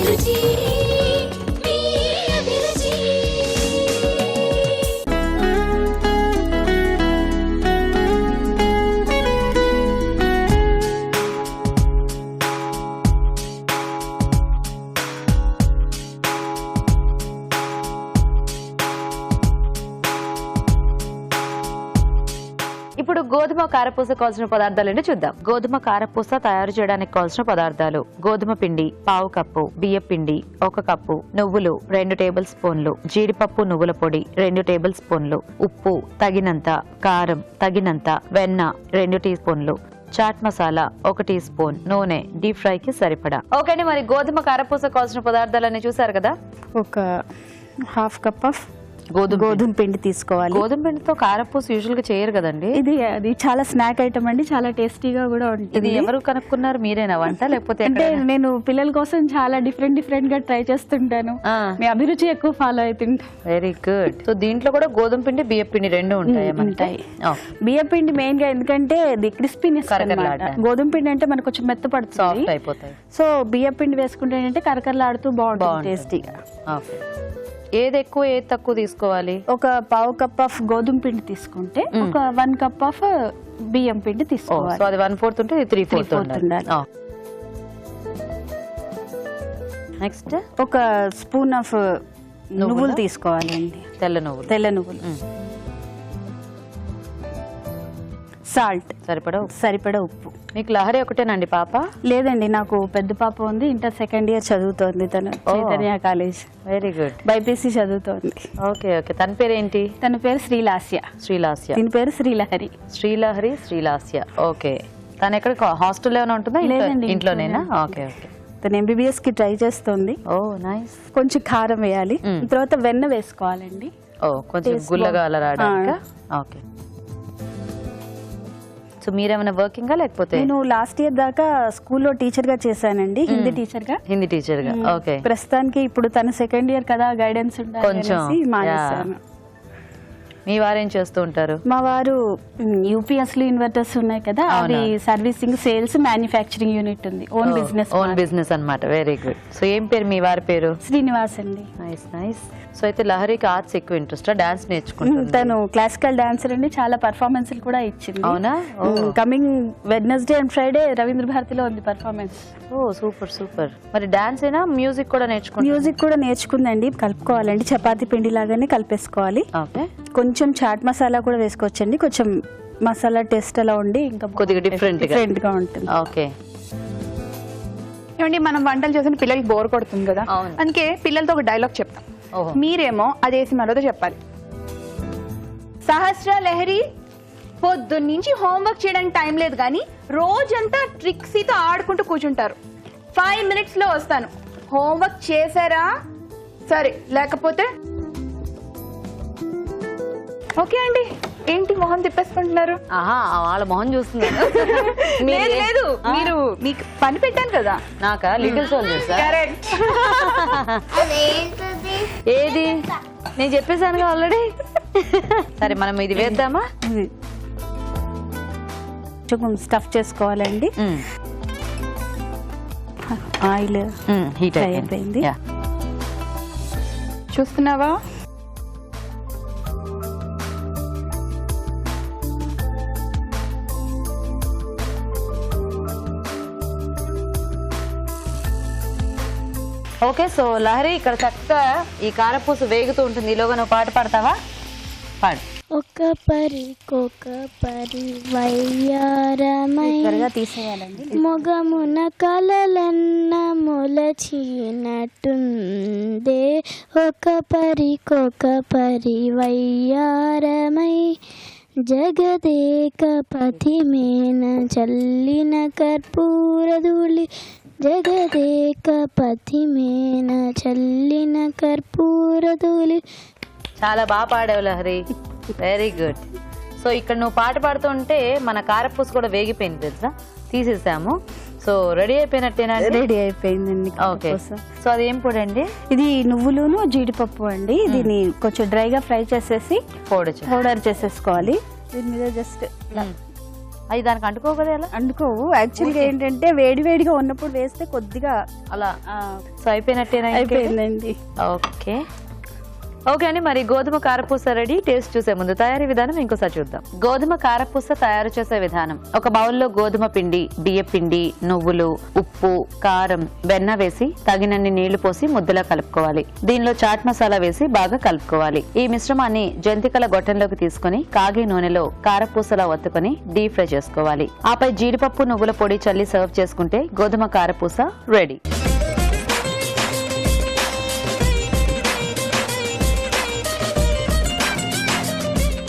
అభిరుచి మీ అభిరుచి. ఇప్పుడు గోధుమ కారపూస కావాల్సిన పదార్థాలు ఏంటో చూద్దాం. గోధుమ కారపూస తయారు చేయడానికి కావాల్సిన పదార్థాలు: గోధుమ పిండి పావు కప్పు, బియ్య పిండి 1 కప్పు, నువ్వులు 2 టేబుల్ స్పూన్లు, జీడిపప్పు నువ్వుల పొడి 2 టేబుల్ స్పూన్లు, ఉప్పు తగినంత, కారం తగినంత, వెన్న 2 టీ స్పూన్లు, చాట్ మసాలా 1 టీ స్పూన్, నూనె డీప్ ఫ్రై కి సరిపడా. ఓకే అండి, మరి గోధుమ కారపూస కావాల్సిన పదార్థాలన్నీ చూసారు కదా. ఒక ½ కప్ ఆఫ్ గోధుమ పిండి తీసుకోవాలి. గోధుమ పిండితో కారపూస యూజువల్ గా చేయరు కదండి. అది చాలా స్నాక్ ఐటమ్ అండి, చాలా టేస్టీగా కూడా ఉంటుంది. ఇది ఎవరు కనుక్కున్నారు, మీరేనా వంట లేకపోతే? అంటే నేను పిల్లల కోసం చాలా డిఫరెంట్ గా ట్రై చేస్తుంటాను. మీ అభిరుచి ఎక్కువ ఫాలో అవుతుంటా. Very good. సో దీంట్లో కూడా గోధుమ పిండి బియ్య పిండి 2 ఉంటాయి. బియ్య పిండి మెయిన్ గా ఎందుకంటే అది క్రిస్పీనెస్. గోధుమ పిండి అంటే మనకు కొంచెం మెత్తపడుతుంది, సాఫ్ట్ అయిపోతాయి. సో బియ్య పిండి వేసుకుంటే అంటే కరకరలాడుతూ బాగుంటుంది టేస్టీగా. ఏది ఎక్కువ ఏది తక్కువ తీసుకోవాలి? ఒక పావు కప్ ఆఫ్ గోధుమ పిండి తీసుకుంటే ఒక 1 కప్ ఆఫ్ బియ్యం పిండి తీసుకోవాలి. సో అది 1/4 ఉంటే 3/4 ఉండాలి. నెక్స్ట్ ఒక స్పూన్ ఆఫ్ నువ్వులు తీసుకోవాలండి, తెల్ల నువ్వులు. సాల్ట్ సరిపడా ఉప్పు. మీకు లహరి ఒకటేనండి పాప? లేదండి, నాకు పెద్ద పాప ఉంది, ఇంటర్ 2nd ఇయర్ చదువుతోంది. తను Chaitanya college. Very good. BiPC చదువుతోంది. Okay okay. తన పేరు ఏంటి? తన పేరు శ్రీలాస్య. దీని పేరు శ్రీలాస్య. ఓకే. తను ఎక్కడ హాస్టల్ ఏమైనా ఉంటుందా? లేదండి, ఇంట్లోనేనా? Okay okay. తను MBBS కి ట్రై చేస్తుంది. Oh nice. కొంచెం కారం వేయాలి, తర్వాత వెన్న వేసుకోవాలండి. కొంచెం గుల్లగా అలా రావడానికి. ఓకే. సో మీరేమైనా వర్కింగా లేకపోతే? నేను లాస్ట్ ఇయర్ దాకా స్కూల్లో టీచర్ గా చేశానండి, హిందీ టీచర్ గా. ఓకే. ప్రస్తుతానికి ఇప్పుడు తన 2nd ఇయర్ కదా, గైడెన్స్ ఉండాలి మానేశాను. మీ వారు ఏం చేస్తూ ఉంటారు? మా వారు UPS లో ఇన్వర్టర్స్ ఉన్నాయి కదా, అవి సర్వీసింగ్, సేల్స్, మ్యానుఫ్యాక్చరింగ్ యూనిట్ ఉంది. ఓన్ బిజినెస్ అన్నమాట. Very good. సో ఏం పేరు మీ వారి పేరు? శ్రీనివాస్ అండి. నైస్. సో అయితే లహరికి ఆర్ట్స్ ఎక్కువ ఇంట్రెస్ట్, డాన్స్ నేర్చుకుంటుంది. తను క్లాసికల్ డాన్సర్ అండి, చాలా పర్ఫార్మెన్స్ కూడా ఇచ్చింది. అవునా? Coming Wednesday and Friday Ravindra భారతిలో ఉంది పర్ఫార్మెన్స్. ఓ సూపర్. మరి డాన్స్ అయినా మ్యూజిక్ కూడా నేర్చుకుందండి. కలుపుకోవాలండి, చపాతీ పిండి లాగానే కలిపేసుకోవాలి. ఓకే. కొంచెం చాట్ మసాలా కూడా వేసుకోవచ్చండి, కొంచెం మసాలా టేస్ట్ అలా ఉండి ఇంకా కొద్దిగా డిఫరెంట్ గా ఉంటుంది. ఓకే. ఏమండి, మనం వంటలు చేసిన పిల్లలకి బోర్ కొడుతుంది కదా, అందుకే పిల్లలతో ఒక డైలాగ్ చెప్తాం. మీరేమో అదేసి మరోతో చెప్పాలి. సహస్ర లహరి, పొద్దున్నుంచి హోంవర్క్ చేయడానికి టైం లేదు కానీ రోజంతా ట్రిక్సీతో ఆడుకుంటూ కూర్చుంటారు. 5 minutes లో వస్తాను. హోంవర్క్ చేశారా? సరే, లేకపోతే ఓకే అండి. ఏంటి మొహం తిప్పేసుకుంటున్నారు? వాళ్ళ మొహం చూస్తున్నారు. లేదు, మీరు మీకు పని పెట్టాను కదా. నాకా? Little soldiers. కరెక్ట్. ఏది నేను చెప్పేసాను ఆల్రెడీ. సరే, మనం ఇది వేద్దామా? స్టఫ్ చేసుకోవాలండి. ఆయిల్ హీట్ అయిపోయింది. చూస్తున్నావా? ఓకే. సో లహరి, ఇక్కడ చక్కగా ఈ కారపూస వేగుతూ ఉంటుంది. ఈలోగా నువ్వు పాట పాడతావా? పాడు. ఒక పరి వయ్యారమై తీసేయాలండి. మొగమున కలలన్న మొలచినట్టుందే, ఒక పరి వయ్యారమై జగదేక పథిమేన చల్లిన కర్పూరధూళి, జగదేక పథిమేన చల్లిన కర్పూరధూళి. చాలా బాగా పాడావు లహరి, వెరీ గుడ్. సో ఇక్కడ నువ్వు పాట పాడుతుంటే మన కారపూస కూడా వేగిపోయింది తెలుసా, తీసేసాము. సో రెడీ అయిపోయినట్టేనా? రెడీ అయిపోయిందండి. ఓకే. సో అది ఏం పొడి అండి? ఇది నువ్వులును జీడిపప్పు అండి. దీన్ని కొంచెం డ్రైగా ఫ్రై చేసేసి పౌడర్ చేసేసుకోవాలి. దీని మీద జస్ట్ అది దానికి అంటుకోగలే అలా అందుకోవు యాక్చువల్గా ఏంటంటే వేడివేడిగా ఉన్నప్పుడు వేస్తే కొద్దిగా అలా ఆ, సో అయిపోయినట్టేనా ఇంకేంటి? అయిపోయిందండి. ఓకే ఓకే అండి, మరి గోధుమ కారపూస రెడీ. టేస్ట్ చూసే ముందు తయారీ విధానం ఇంకోసారి చూద్దాం. గోధుమ కారపూస తయారు చేసే విధానం: ఒక బౌల్లో గోధుమ పిండి, బియ్య పిండి, నువ్వులు, ఉప్పు, కారం, వెన్న వేసి తగినన్ని నీళ్లు పోసి ముద్దలా కలుపుకోవాలి. దీనిలో చాట్ మసాలా వేసి బాగా కలుపుకోవాలి. ఈ మిశ్రమాన్ని జంతికల గొట్టంలోకి తీసుకుని కాగే నూనెలో కారపూసలా ఒత్తుకొని డీప్ ఫ్రై చేసుకోవాలి. ఆపై జీడిపప్పు, నువ్వుల పొడి చల్లి సర్వ్ చేసుకుంటే గోధుమ కారపూస రెడీ.